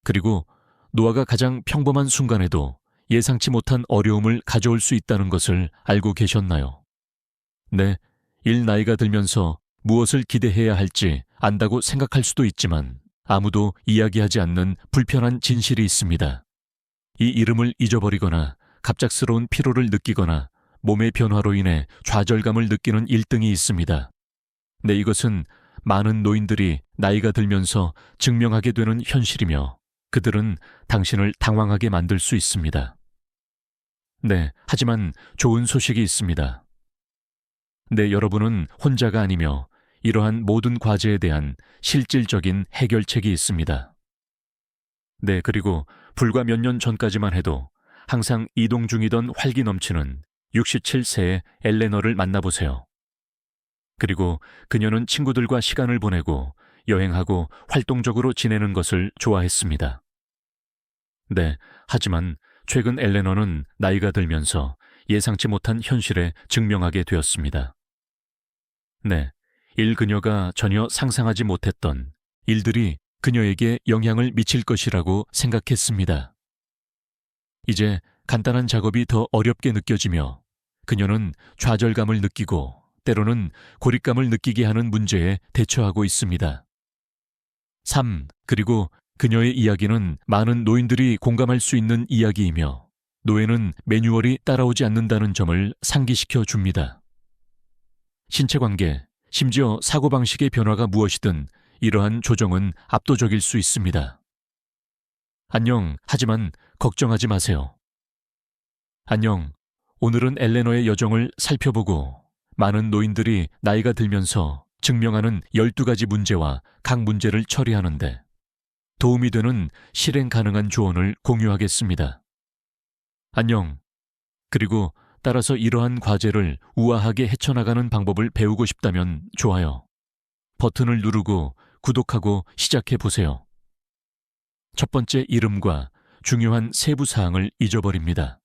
그리고 노아가 가장 평범한 순간에도 예상치 못한 어려움을 가져올 수 있다는 것을 알고 계셨나요? 네, 일 나이가 들면서 무엇을 기대해야 할지 안다고 생각할 수도 있지만 아무도 이야기하지 않는 불편한 진실이 있습니다. 이 이름을 잊어버리거나 갑작스러운 피로를 느끼거나 몸의 변화로 인해 좌절감을 느끼는 일등이 있습니다. 네, 이것은 많은 노인들이 나이가 들면서 증명하게 되는 현실이며 그들은 당신을 당황하게 만들 수 있습니다. 네, 하지만 좋은 소식이 있습니다. 네, 여러분은 혼자가 아니며 이러한 모든 과제에 대한 실질적인 해결책이 있습니다. 네, 그리고 불과 몇 년 전까지만 해도 항상 이동 중이던 활기 넘치는 67세의 엘레너를 만나보세요. 그리고 그녀는 친구들과 시간을 보내고 여행하고 활동적으로 지내는 것을 좋아했습니다. 네, 하지만 최근 엘레너는 나이가 들면서 예상치 못한 현실에 직면하게 되었습니다. 네, 그녀가 전혀 상상하지 못했던 일들이 그녀에게 영향을 미칠 것이라고 생각했습니다. 이제 간단한 작업이 더 어렵게 느껴지며 그녀는 좌절감을 느끼고 때로는 고립감을 느끼게 하는 문제에 대처하고 있습니다. 3. 그리고 그녀의 이야기는 많은 노인들이 공감할 수 있는 이야기이며 노예는 매뉴얼이 따라오지 않는다는 점을 상기시켜 줍니다. 신체관계, 심지어 사고방식의 변화가 무엇이든 이러한 조정은 압도적일 수 있습니다. 안녕, 하지만 걱정하지 마세요. 안녕, 오늘은 엘레너의 여정을 살펴보고 많은 노인들이 나이가 들면서 증명하는 12가지 문제와 각 문제를 처리하는데 도움이 되는 실행 가능한 조언을 공유하겠습니다. 안녕. 그리고 따라서 이러한 과제를 우아하게 헤쳐나가는 방법을 배우고 싶다면 좋아요. 버튼을 누르고 구독하고 시작해 보세요. 첫 번째, 이름과 중요한 세부 사항을 잊어버립니다.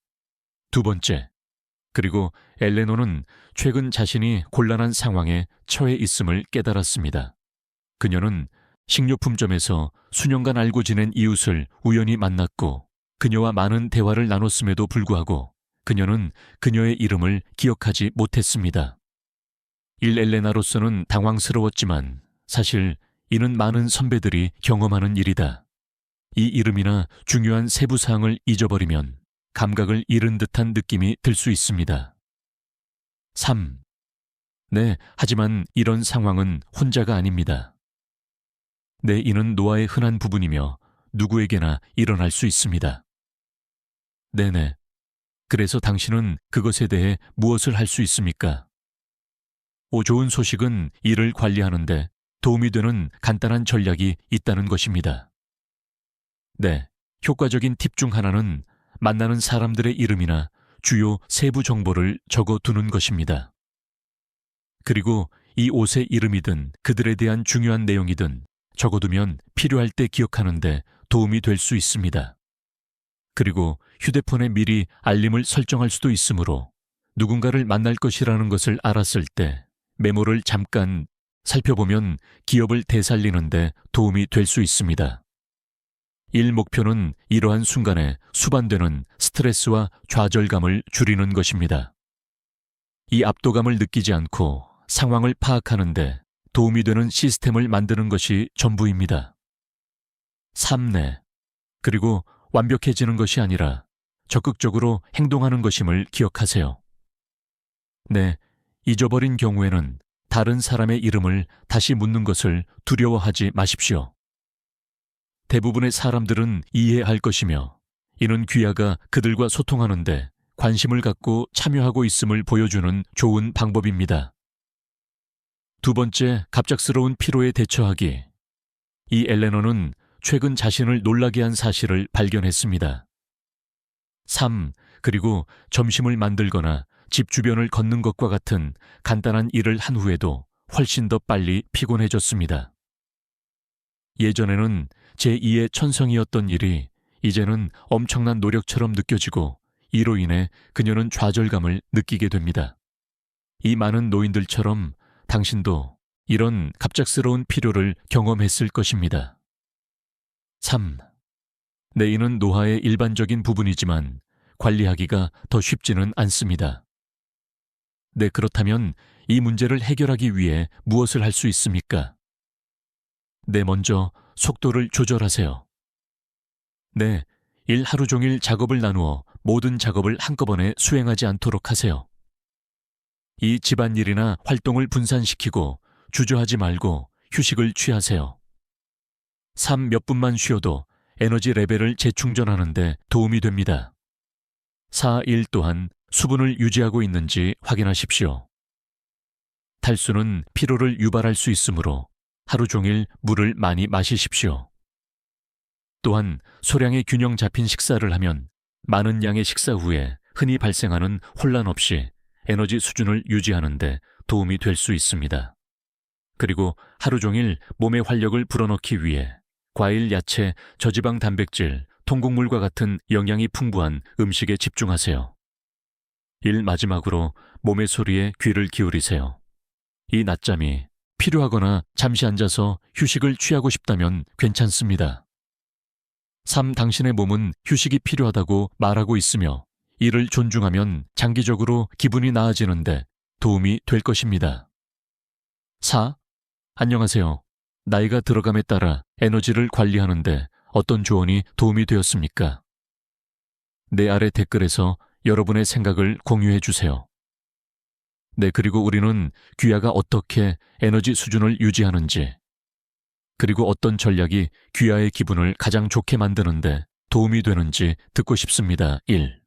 두 번째, 그리고 엘레노는 최근 자신이 곤란한 상황에 처해 있음을 깨달았습니다. 그녀는 식료품점에서 수년간 알고 지낸 이웃을 우연히 만났고 그녀와 많은 대화를 나눴음에도 불구하고 그녀는 그녀의 이름을 기억하지 못했습니다. 엘레나로서는 당황스러웠지만 사실 이는 많은 선배들이 경험하는 일이다. 이 이름이나 중요한 세부 사항을 잊어버리면 감각을 잃은 듯한 느낌이 들 수 있습니다. 3. 네, 하지만 이런 상황은 혼자가 아닙니다. 네, 이는 노아의 흔한 부분이며 누구에게나 일어날 수 있습니다. 네네. 그래서 당신은 그것에 대해 무엇을 할 수 있습니까? 좋은 소식은 일을 관리하는데 도움이 되는 간단한 전략이 있다는 것입니다. 네, 효과적인 팁 중 하나는 만나는 사람들의 이름이나 주요 세부 정보를 적어두는 것입니다. 그리고 이 옷의 이름이든 그들에 대한 중요한 내용이든 적어두면 필요할 때 기억하는데 도움이 될 수 있습니다. 그리고 휴대폰에 미리 알림을 설정할 수도 있으므로 누군가를 만날 것이라는 것을 알았을 때 메모를 잠깐 살펴보면 기억을 되살리는데 도움이 될 수 있습니다. 일 목표는 이러한 순간에 수반되는 스트레스와 좌절감을 줄이는 것입니다. 이 압도감을 느끼지 않고 상황을 파악하는데 도움이 되는 시스템을 만드는 것이 전부입니다. 3내 그리고 완벽해지는 것이 아니라 적극적으로 행동하는 것임을 기억하세요. 네, 잊어버린 경우에는 다른 사람의 이름을 다시 묻는 것을 두려워하지 마십시오. 대부분의 사람들은 이해할 것이며 이는 귀하가 그들과 소통하는데 관심을 갖고 참여하고 있음을 보여주는 좋은 방법입니다. 두 번째, 갑작스러운 피로에 대처하기. 이 엘레너는 최근 자신을 놀라게 한 사실을 발견했습니다. 3. 그리고 점심을 만들거나 집 주변을 걷는 것과 같은 간단한 일을 한 후에도 훨씬 더 빨리 피곤해졌습니다. 예전에는 제2의 천성이었던 일이 이제는 엄청난 노력처럼 느껴지고 이로 인해 그녀는 좌절감을 느끼게 됩니다. 이 많은 노인들처럼 당신도 이런 갑작스러운 필요를 경험했을 것입니다. 3. 내인은 노화의 일반적인 부분이지만 관리하기가 더 쉽지는 않습니다. 네, 그렇다면 이 문제를 해결하기 위해 무엇을 할 수 있습니까? 네, 먼저 속도를 조절하세요. 네, 일 하루 종일 작업을 나누어 모든 작업을 한꺼번에 수행하지 않도록 하세요. 이 집안일이나 활동을 분산시키고 주저하지 말고 휴식을 취하세요. 3 몇 분만 쉬어도 에너지 레벨을 재충전하는 데 도움이 됩니다. 4 일 또한 수분을 유지하고 있는지 확인하십시오. 탈수는 피로를 유발할 수 있으므로 하루 종일 물을 많이 마시십시오. 또한 소량의 균형 잡힌 식사를 하면 많은 양의 식사 후에 흔히 발생하는 혼란 없이 에너지 수준을 유지하는 데 도움이 될 수 있습니다. 그리고 하루 종일 몸의 활력을 불어넣기 위해 과일, 야채, 저지방 단백질, 통곡물과 같은 영양이 풍부한 음식에 집중하세요. 일 마지막으로 몸의 소리에 귀를 기울이세요. 이 낮잠이 필요하거나 잠시 앉아서 휴식을 취하고 싶다면 괜찮습니다. 3. 당신의 몸은 휴식이 필요하다고 말하고 있으며 이를 존중하면 장기적으로 기분이 나아지는데 도움이 될 것입니다. 4. 안녕하세요. 나이가 들어감에 따라 에너지를 관리하는데 어떤 조언이 도움이 되었습니까? 내 아래 댓글에서 여러분의 생각을 공유해 주세요. 네, 그리고 우리는 귀하가 어떻게 에너지 수준을 유지하는지, 그리고 어떤 전략이 귀하의 기분을 가장 좋게 만드는데 도움이 되는지 듣고 싶습니다. 1.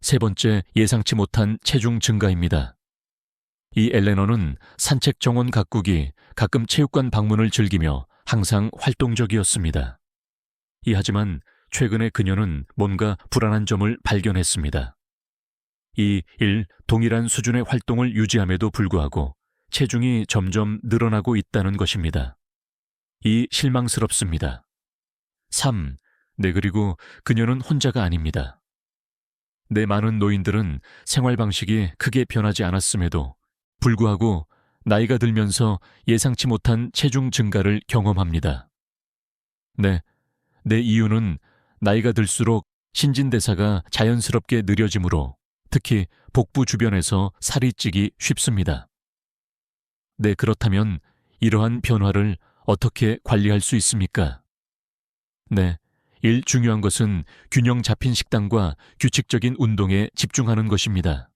세 번째, 예상치 못한 체중 증가입니다. 이 엘레너는 산책 정원 가꾸기, 가끔 체육관 방문을 즐기며 항상 활동적이었습니다. 하지만 최근에 그녀는 뭔가 불안한 점을 발견했습니다. 1. 동일한 수준의 활동을 유지함에도 불구하고 체중이 점점 늘어나고 있다는 것입니다. 실망스럽습니다. 3. 네, 그리고 그녀는 혼자가 아닙니다. 많은 노인들은 생활 방식이 크게 변하지 않았음에도 불구하고 나이가 들면서 예상치 못한 체중 증가를 경험합니다. 이유는 나이가 들수록 신진대사가 자연스럽게 느려지므로 특히 복부 주변에서 살이 찌기 쉽습니다. 그렇다면 이러한 변화를 어떻게 관리할 수 있습니까? 1. 중요한 것은 균형 잡힌 식단과 규칙적인 운동에 집중하는 것입니다.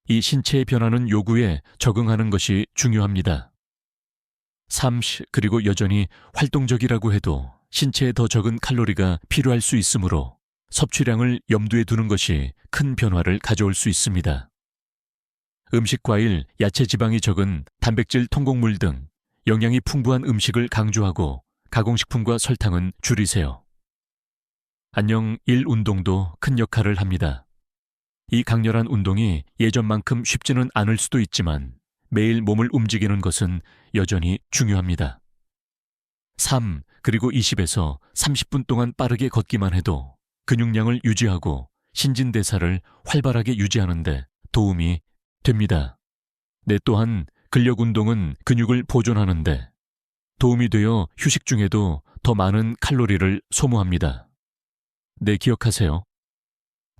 이 신체의 변하는 요구에 적응하는 것이 중요합니다. 3. 그리고 여전히 활동적이라고 해도 신체에 더 적은 칼로리가 필요할 수 있으므로 섭취량을 염두에 두는 것이 큰 변화를 가져올 수 있습니다. 음식, 과일, 야채 지방이 적은 단백질, 통곡물 등 영양이 풍부한 음식을 강조하고 가공식품과 설탕은 줄이세요. 1. 운동도 큰 역할을 합니다. 이 강렬한 운동이 예전만큼 쉽지는 않을 수도 있지만 매일 몸을 움직이는 것은 여전히 중요합니다. 3. 그리고 20에서 30분 동안 빠르게 걷기만 해도 근육량을 유지하고 신진대사를 활발하게 유지하는 데 도움이 됩니다. 또한 근력 운동은 근육을 보존하는 데 도움이 되어 휴식 중에도 더 많은 칼로리를 소모합니다. 기억하세요.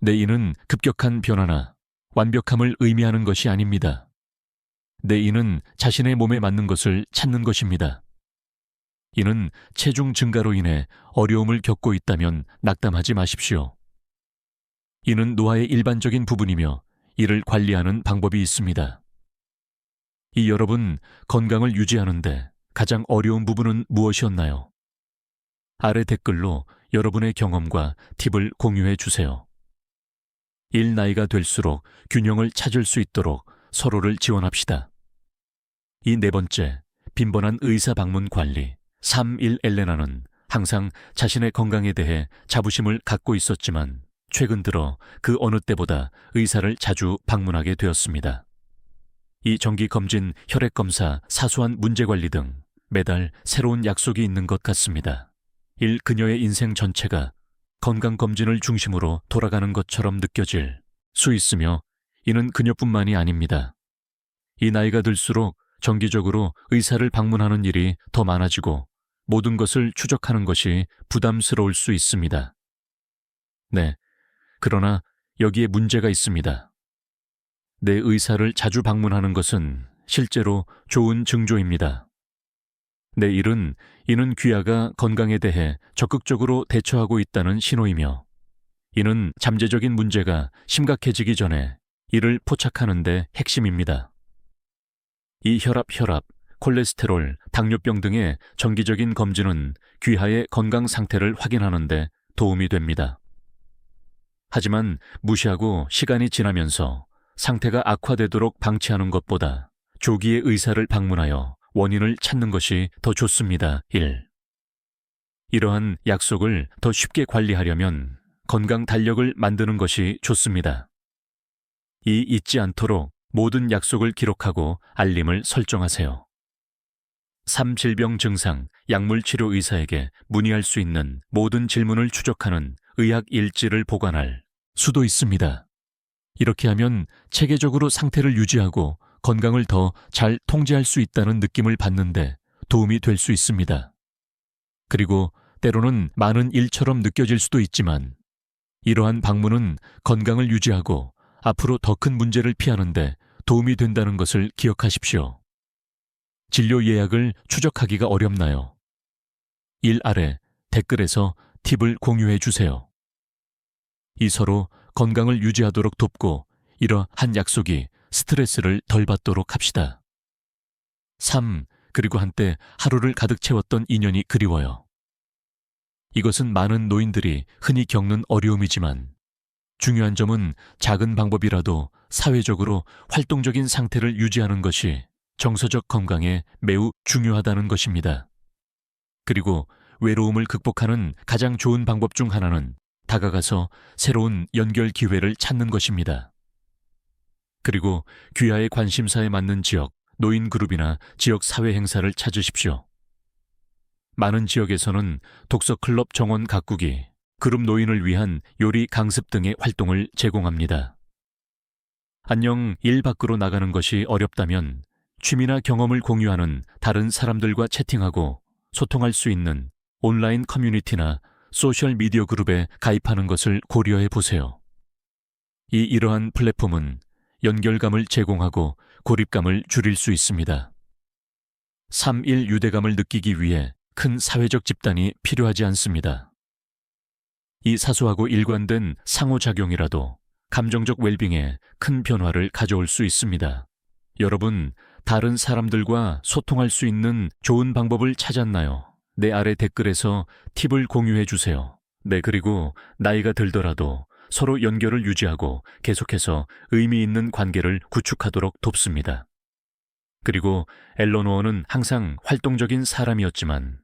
이는 급격한 변화나 완벽함을 의미하는 것이 아닙니다. 이는 자신의 몸에 맞는 것을 찾는 것입니다. 이는 체중 증가로 인해 어려움을 겪고 있다면 낙담하지 마십시오. 이는 노화의 일반적인 부분이며 이를 관리하는 방법이 있습니다. 여러분, 건강을 유지하는데 가장 어려운 부분은 무엇이었나요? 아래 댓글로 여러분의 경험과 팁을 공유해 주세요. 나이가 될수록 균형을 찾을 수 있도록 서로를 지원합시다. 네 번째, 빈번한 의사 방문 관리. 3. 엘레나는 항상 자신의 건강에 대해 자부심을 갖고 있었지만 최근 들어 그 어느 때보다 의사를 자주 방문하게 되었습니다. 정기 검진, 혈액 검사, 사소한 문제 관리 등 매달 새로운 약속이 있는 것 같습니다. 그녀의 인생 전체가 건강검진을 중심으로 돌아가는 것처럼 느껴질 수 있으며 이는 그녀뿐만이 아닙니다. 나이가 들수록 정기적으로 의사를 방문하는 일이 더 많아지고 모든 것을 추적하는 것이 부담스러울 수 있습니다. 네, 그러나 여기에 문제가 있습니다. 내 의사를 자주 방문하는 것은 실제로 좋은 징조입니다. 내 일은 이는 귀하가 건강에 대해 적극적으로 대처하고 있다는 신호이며, 이는 잠재적인 문제가 심각해지기 전에 이를 포착하는 데 핵심입니다. 이 혈압, 콜레스테롤, 당뇨병 등의 정기적인 검진은 귀하의 건강 상태를 확인하는 데 도움이 됩니다. 하지만 무시하고 시간이 지나면서 상태가 악화되도록 방치하는 것보다 조기에 의사를 방문하여 원인을 찾는 것이 더 좋습니다. 1. 이러한 약속을 더 쉽게 관리하려면 건강 달력을 만드는 것이 좋습니다. 잊지 않도록 모든 약속을 기록하고 알림을 설정하세요. 3. 질병 증상, 약물 치료 의사에게 문의할 수 있는 모든 질문을 추적하는 의학 일지를 보관할 수도 있습니다. 이렇게 하면 체계적으로 상태를 유지하고 건강을 더 잘 통제할 수 있다는 느낌을 받는데 도움이 될 수 있습니다. 그리고 때로는 많은 일처럼 느껴질 수도 있지만, 이러한 방문은 건강을 유지하고 앞으로 더 큰 문제를 피하는데 도움이 된다는 것을 기억하십시오. 진료 예약을 추적하기가 어렵나요? 1 아래 댓글에서 팁을 공유해 주세요. 이 서로 건강을 유지하도록 돕고 이러한 약속이 스트레스를 덜 받도록 합시다. 3. 그리고 한때 하루를 가득 채웠던 인연이 그리워요. 이것은 많은 노인들이 흔히 겪는 어려움이지만, 중요한 점은 작은 방법이라도 사회적으로 활동적인 상태를 유지하는 것이 정서적 건강에 매우 중요하다는 것입니다. 그리고 외로움을 극복하는 가장 좋은 방법 중 하나는 다가가서 새로운 연결 기회를 찾는 것입니다. 그리고 귀하의 관심사에 맞는 지역, 노인 그룹이나 지역 사회 행사를 찾으십시오. 많은 지역에서는 독서 클럽 정원 가꾸기, 그룹 노인을 위한 요리 강습 등의 활동을 제공합니다. 안녕, 일 밖으로 나가는 것이 어렵다면 취미나 경험을 공유하는 다른 사람들과 채팅하고 소통할 수 있는 온라인 커뮤니티나 소셜 미디어 그룹에 가입하는 것을 고려해 보세요. 이러한 플랫폼은 연결감을 제공하고 고립감을 줄일 수 있습니다. 3.1 유대감을 느끼기 위해 큰 사회적 집단이 필요하지 않습니다. 이 사소하고 일관된 상호작용이라도 감정적 웰빙에 큰 변화를 가져올 수 있습니다. 여러분, 다른 사람들과 소통할 수 있는 좋은 방법을 찾았나요? 내 아래 댓글에서 팁을 공유해 주세요. 네, 그리고 나이가 들더라도 서로 연결을 유지하고 계속해서 의미 있는 관계를 구축하도록 돕습니다. 그리고 엘러노어는 항상 활동적인 사람이었지만,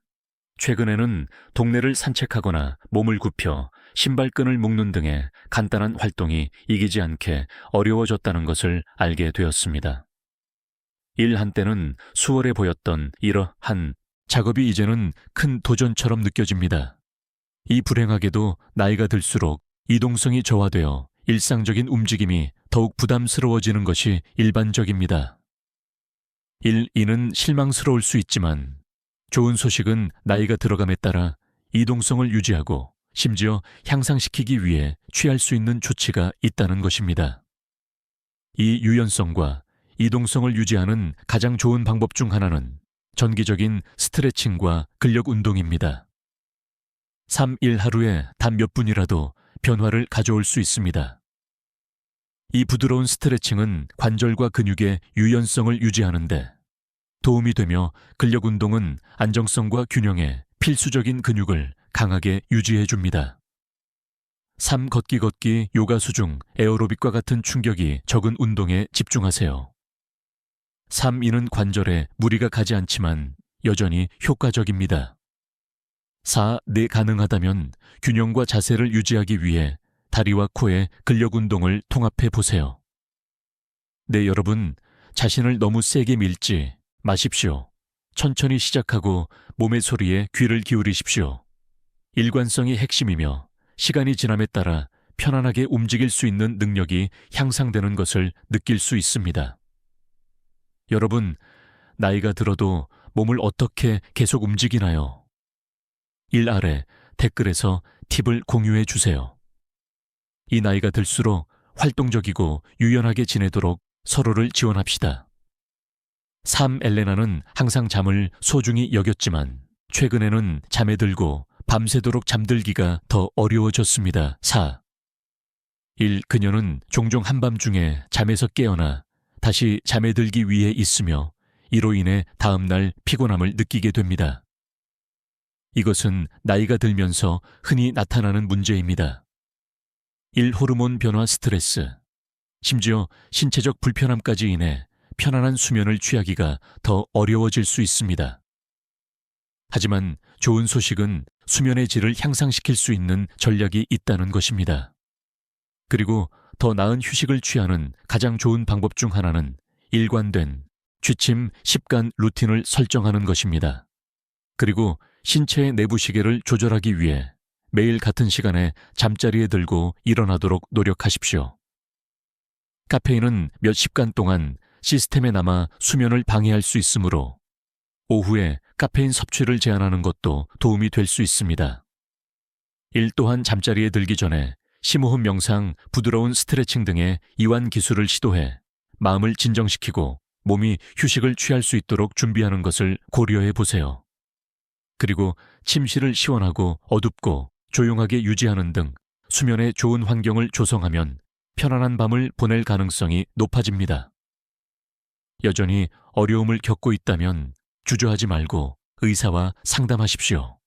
최근에는 동네를 산책하거나 몸을 굽혀 신발끈을 묶는 등의 간단한 활동이 이기지 않게 어려워졌다는 것을 알게 되었습니다. 일 한때는 수월해 보였던 이러한 작업이 이제는 큰 도전처럼 느껴집니다. 이 불행하게도 나이가 들수록 이동성이 저하되어 일상적인 움직임이 더욱 부담스러워지는 것이 일반적입니다. 이는 실망스러울 수 있지만, 좋은 소식은 나이가 들어감에 따라 이동성을 유지하고 심지어 향상시키기 위해 취할 수 있는 조치가 있다는 것입니다. 이 유연성과 이동성을 유지하는 가장 좋은 방법 중 하나는 정기적인 스트레칭과 근력 운동입니다. 3.1 하루에 단 몇 분이라도 변화를 가져올 수 있습니다. 이 부드러운 스트레칭은 관절과 근육의 유연성을 유지하는데 도움이 되며, 근력 운동은 안정성과 균형에 필수적인 근육을 강하게 유지해 줍니다. 3. 걷기, 요가 수중, 에어로빅과 같은 충격이 적은 운동에 집중하세요. 3. 이는 관절에 무리가 가지 않지만 여전히 효과적입니다. 4. 가능하다면 균형과 자세를 유지하기 위해 다리와 코의 근력 운동을 통합해 보세요. 여러분, 자신을 너무 세게 밀지 마십시오. 천천히 시작하고 몸의 소리에 귀를 기울이십시오. 일관성이 핵심이며, 시간이 지남에 따라 편안하게 움직일 수 있는 능력이 향상되는 것을 느낄 수 있습니다. 여러분, 나이가 들어도 몸을 어떻게 계속 움직이나요? 일 아래 댓글에서 팁을 공유해 주세요. 이 나이가 들수록 활동적이고 유연하게 지내도록 서로를 지원합시다. 3. 엘레나는 항상 잠을 소중히 여겼지만 최근에는 잠에 들고 밤새도록 잠들기가 더 어려워졌습니다. 4. 1. 그녀는 종종 한밤중에 잠에서 깨어나 다시 잠에 들기 위해 있으며 이로 인해 다음날 피곤함을 느끼게 됩니다. 이것은 나이가 들면서 흔히 나타나는 문제입니다. 1. 호르몬 변화 스트레스. 심지어 신체적 불편함까지 인해 편안한 수면을 취하기가 더 어려워질 수 있습니다. 하지만 좋은 소식은 수면의 질을 향상시킬 수 있는 전략이 있다는 것입니다. 그리고 더 나은 휴식을 취하는 가장 좋은 방법 중 하나는 일관된 취침 습관 루틴을 설정하는 것입니다. 그리고 신체의 내부 시계를 조절하기 위해 매일 같은 시간에 잠자리에 들고 일어나도록 노력하십시오. 카페인은 몇 시간 동안 시스템에 남아 수면을 방해할 수 있으므로 오후에 카페인 섭취를 제한하는 것도 도움이 될 수 있습니다. 1. 또한 잠자리에 들기 전에 심호흡 명상, 부드러운 스트레칭 등의 이완 기술을 시도해 마음을 진정시키고 몸이 휴식을 취할 수 있도록 준비하는 것을 고려해 보세요. 그리고 침실을 시원하고 어둡고 조용하게 유지하는 등 수면에 좋은 환경을 조성하면 편안한 밤을 보낼 가능성이 높아집니다. 여전히 어려움을 겪고 있다면 주저하지 말고 의사와 상담하십시오.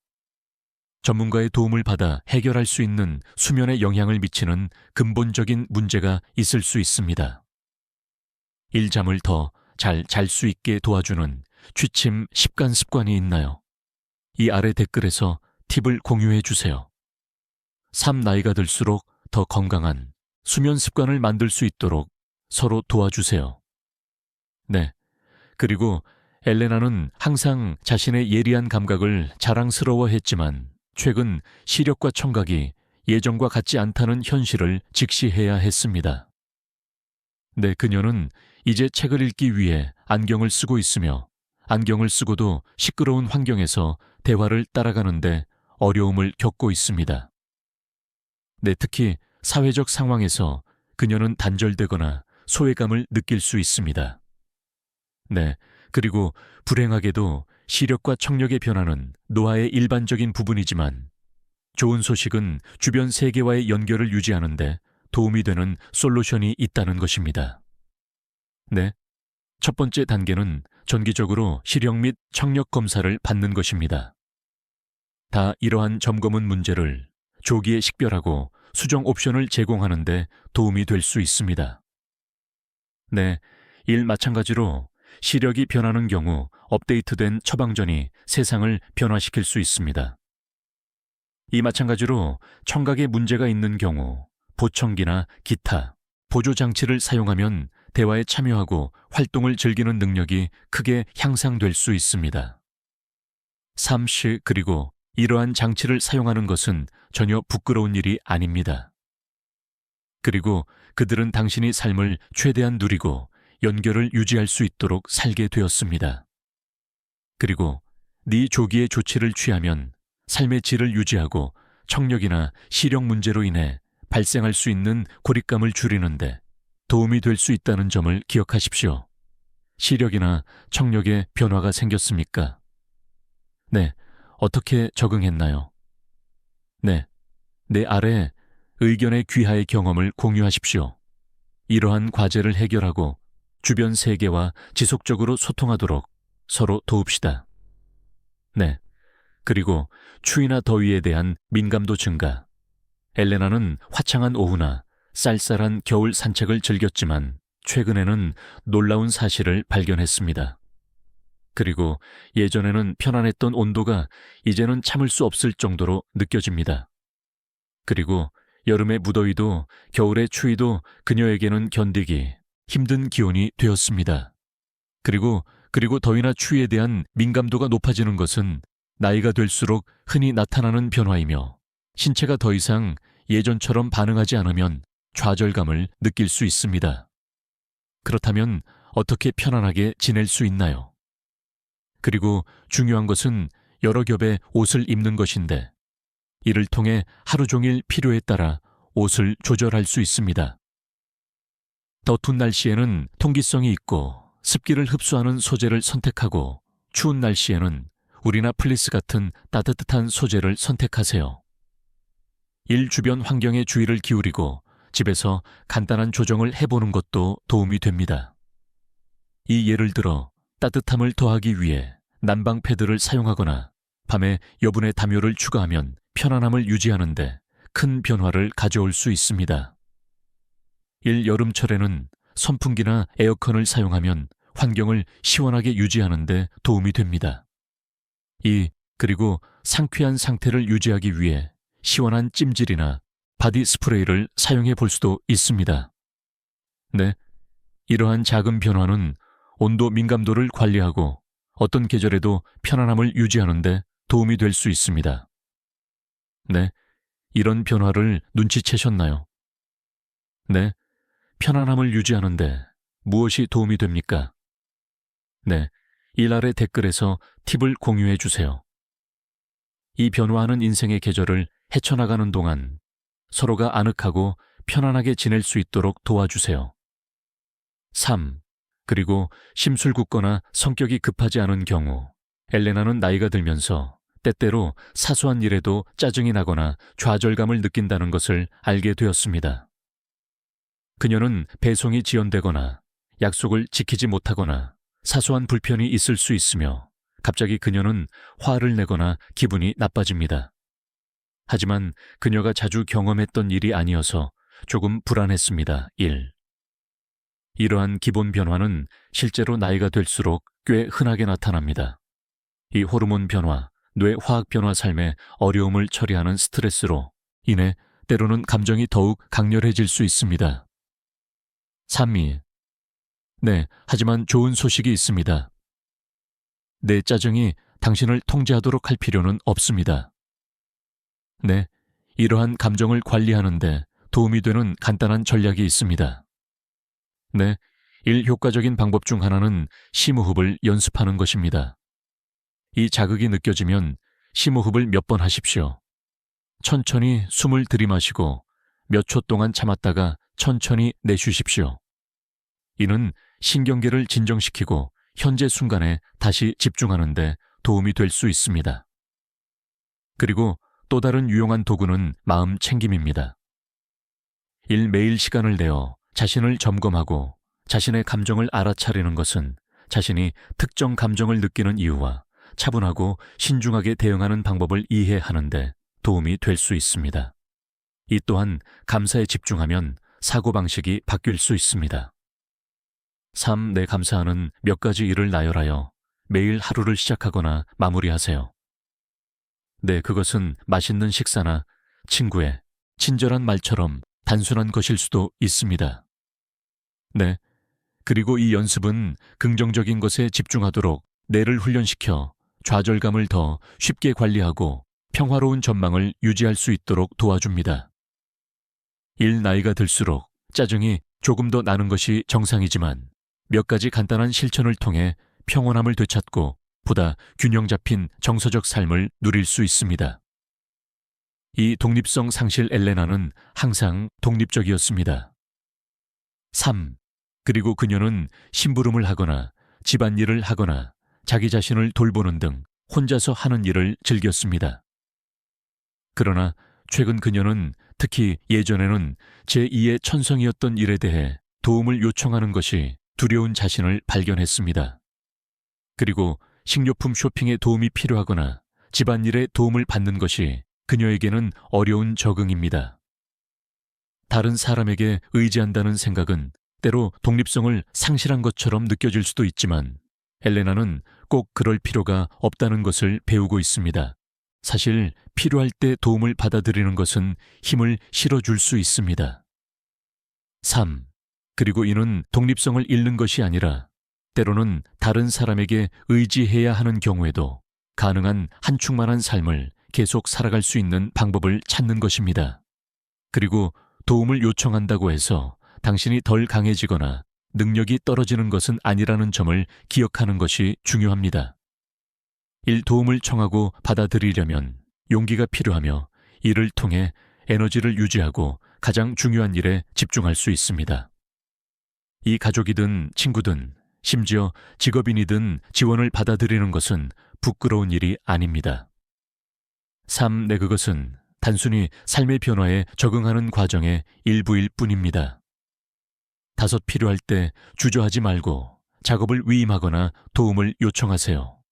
전문가의 도움을 받아 해결할 수 있는 수면에 영향을 미치는 근본적인 문제가 있을 수 있습니다. 잠을 더 잘 잘 수 있게 도와주는 취침 습관이 있나요? 이 아래 댓글에서 팁을 공유해 주세요. 3. 나이가 들수록 더 건강한 수면 습관을 만들 수 있도록 서로 도와주세요. 네. 그리고 엘레나는 항상 자신의 예리한 감각을 자랑스러워했지만 최근 시력과 청각이 예전과 같지 않다는 현실을 직시해야 했습니다. 네, 그녀는 이제 책을 읽기 위해 안경을 쓰고 있으며 안경을 쓰고도 시끄러운 환경에서 대화를 따라가는데 어려움을 겪고 있습니다. 네, 특히 사회적 상황에서 그녀는 단절되거나 소외감을 느낄 수 있습니다. 네, 그리고 불행하게도 시력과 청력의 변화는 노화의 일반적인 부분이지만 좋은 소식은 주변 세계와의 연결을 유지하는 데 도움이 되는 솔루션이 있다는 것입니다. 네, 첫 번째 단계는 정기적으로 시력 및 청력 검사를 받는 것입니다. 다 이러한 점검은 문제를 조기에 식별하고 수정 옵션을 제공하는 데 도움이 될 수 있습니다. 네, 마찬가지로 시력이 변하는 경우 업데이트된 처방전이 세상을 변화시킬 수 있습니다. 이 마찬가지로 청각에 문제가 있는 경우 보청기나 기타, 보조장치를 사용하면 대화에 참여하고 활동을 즐기는 능력이 크게 향상될 수 있습니다. 3. 그리고 이러한 장치를 사용하는 것은 전혀 부끄러운 일이 아닙니다. 그리고 그들은 당신이 삶을 최대한 누리고 연결을 유지할 수 있도록 살게 되었습니다. 그리고 네 조기에 조치를 취하면 삶의 질을 유지하고 청력이나 시력 문제로 인해 발생할 수 있는 고립감을 줄이는데 도움이 될 수 있다는 점을 기억하십시오. 시력이나 청력에 변화가 생겼습니까? 네, 어떻게 적응했나요? 네, 내 아래 의견의 귀하의 경험을 공유하십시오. 이러한 과제를 해결하고 주변 세계와 지속적으로 소통하도록 서로 도웁시다. 네, 그리고 추위나 더위에 대한 민감도 증가. 엘레나는 화창한 오후나 쌀쌀한 겨울 산책을 즐겼지만 최근에는 놀라운 사실을 발견했습니다. 그리고 예전에는 편안했던 온도가 이제는 참을 수 없을 정도로 느껴집니다. 그리고 여름의 무더위도 겨울의 추위도 그녀에게는 견디기 힘든 기온이 되었습니다. 그리고 더위나 추위에 대한 민감도가 높아지는 것은 나이가 될수록 흔히 나타나는 변화이며 신체가 더 이상 예전처럼 반응하지 않으면 좌절감을 느낄 수 있습니다. 그렇다면 어떻게 편안하게 지낼 수 있나요? 그리고 중요한 것은 여러 겹의 옷을 입는 것인데 이를 통해 하루 종일 필요에 따라 옷을 조절할 수 있습니다. 더운 날씨에는 통기성이 있고 습기를 흡수하는 소재를 선택하고 추운 날씨에는 울이나 플리스 같은 따뜻한 소재를 선택하세요. 일 주변 환경에 주의를 기울이고 집에서 간단한 조정을 해보는 것도 도움이 됩니다. 이 예를 들어 따뜻함을 더하기 위해 난방 패드를 사용하거나 밤에 여분의 담요를 추가하면 편안함을 유지하는데 큰 변화를 가져올 수 있습니다. 여름철에는 선풍기나 에어컨을 사용하면 환경을 시원하게 유지하는 데 도움이 됩니다. 그리고 상쾌한 상태를 유지하기 위해 시원한 찜질이나 바디 스프레이를 사용해 볼 수도 있습니다. 네, 이러한 작은 변화는 온도 민감도를 관리하고 어떤 계절에도 편안함을 유지하는 데 도움이 될 수 있습니다. 네, 이런 변화를 눈치채셨나요? 네, 편안함을 유지하는데 무엇이 도움이 됩니까? 네, 이 아래 댓글에서 팁을 공유해 주세요. 이 변화하는 인생의 계절을 헤쳐나가는 동안 서로가 아늑하고 편안하게 지낼 수 있도록 도와주세요. 3. 그리고 심술궂거나 성격이 급하지 않은 경우 엘레나는 나이가 들면서 때때로 사소한 일에도 짜증이 나거나 좌절감을 느낀다는 것을 알게 되었습니다. 그녀는 배송이 지연되거나 약속을 지키지 못하거나 사소한 불편이 있을 수 있으며 갑자기 그녀는 화를 내거나 기분이 나빠집니다. 하지만 그녀가 자주 경험했던 일이 아니어서 조금 불안했습니다. 1. 이러한 기본 변화는 실제로 나이가 될수록 꽤 흔하게 나타납니다. 이 호르몬 변화, 뇌 화학 변화 삶의 어려움을 처리하는 스트레스로 인해 때로는 감정이 더욱 강렬해질 수 있습니다. 3. 네, 하지만 좋은 소식이 있습니다. 내 짜증이 당신을 통제하도록 할 필요는 없습니다. 네, 이러한 감정을 관리하는 데 도움이 되는 간단한 전략이 있습니다. 네, 효과적인 방법 중 하나는 심호흡을 연습하는 것입니다. 이 자극이 느껴지면 심호흡을 몇 번 하십시오. 천천히 숨을 들이마시고 몇 초 동안 참았다가 천천히 내쉬십시오. 이는 신경계를 진정시키고 현재 순간에 다시 집중하는 데 도움이 될 수 있습니다. 그리고 또 다른 유용한 도구는 마음 챙김입니다. 매일 시간을 내어 자신을 점검하고 자신의 감정을 알아차리는 것은 자신이 특정 감정을 느끼는 이유와 차분하고 신중하게 대응하는 방법을 이해하는 데 도움이 될 수 있습니다. 이 또한 감사에 집중하면 사고방식이 바뀔 수 있습니다. 3. 내 감사하는 몇 가지 일을 나열하여 매일 하루를 시작하거나 마무리하세요. 네, 그것은 맛있는 식사나 친구의 친절한 말처럼 단순한 것일 수도 있습니다. 네, 그리고 이 연습은 긍정적인 것에 집중하도록 뇌를 훈련시켜 좌절감을 더 쉽게 관리하고 평화로운 전망을 유지할 수 있도록 도와줍니다. 나이가 들수록 짜증이 조금 더 나는 것이 정상이지만 몇 가지 간단한 실천을 통해 평온함을 되찾고 보다 균형 잡힌 정서적 삶을 누릴 수 있습니다. 이 독립성 상실 엘레나는 항상 독립적이었습니다. 3. 그리고 그녀는 심부름을 하거나 집안일을 하거나 자기 자신을 돌보는 등 혼자서 하는 일을 즐겼습니다. 그러나 최근 그녀는 특히 예전에는 제2의 천성이었던 일에 대해 도움을 요청하는 것이 두려운 자신을 발견했습니다. 그리고 식료품 쇼핑에 도움이 필요하거나 집안일에 도움을 받는 것이 그녀에게는 어려운 적응입니다. 다른 사람에게 의지한다는 생각은 때로 독립성을 상실한 것처럼 느껴질 수도 있지만 엘레나는 꼭 그럴 필요가 없다는 것을 배우고 있습니다. 사실 필요할 때 도움을 받아들이는 것은 힘을 실어줄 수 있습니다. 3. 그리고 이는 독립성을 잃는 것이 아니라 때로는 다른 사람에게 의지해야 하는 경우에도 가능한 한충만한 삶을 계속 살아갈 수 있는 방법을 찾는 것입니다. 그리고 도움을 요청한다고 해서 당신이 덜 강해지거나 능력이 떨어지는 것은 아니라는 점을 기억하는 것이 중요합니다. 도움을 청하고 받아들이려면 용기가 필요하며 이를 통해 에너지를 유지하고 가장 중요한 일에 집중할 수 있습니다. 이 가족이든 친구든 심지어 직업인이든 지원을 받아들이는 것은 부끄러운 일이 아닙니다. 그것은 단순히 삶의 변화에 적응하는 과정의 일부일 뿐입니다. 다소 필요할 때 주저하지 말고 작업을 위임하거나 도움을 요청하세요.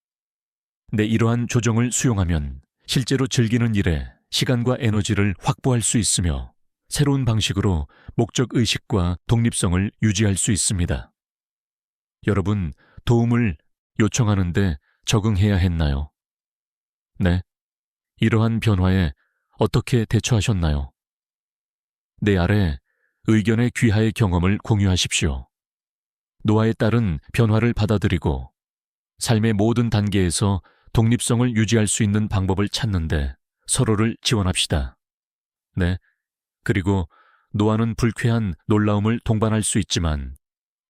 이러한 조정을 수용하면 실제로 즐기는 일에 시간과 에너지를 확보할 수 있으며 새로운 방식으로 목적의식과 독립성을 유지할 수 있습니다. 여러분, 도움을 요청하는데 적응해야 했나요? 네. 이러한 변화에 어떻게 대처하셨나요? 내 아래 의견의 귀하의 경험을 공유하십시오. 노화에 따른 변화를 받아들이고 삶의 모든 단계에서 독립성을 유지할 수 있는 방법을 찾는데 서로를 지원합시다. 네. 그리고 노화는 불쾌한 놀라움을 동반할 수 있지만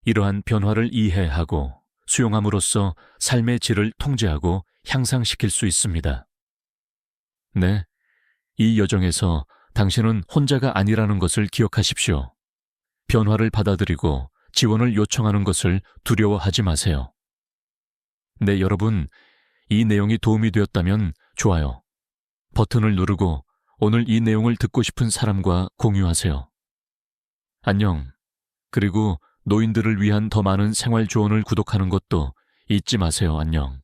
이러한 변화를 이해하고 수용함으로써 삶의 질을 통제하고 향상시킬 수 있습니다. 네. 이 여정에서 당신은 혼자가 아니라는 것을 기억하십시오. 변화를 받아들이고 지원을 요청하는 것을 두려워하지 마세요. 네, 여러분, 이 내용이 도움이 되었다면 좋아요 버튼을 누르고 오늘 이 내용을 듣고 싶은 사람과 공유하세요. 안녕. 그리고 노인들을 위한 더 많은 생활 조언을 구독하는 것도 잊지 마세요. 안녕.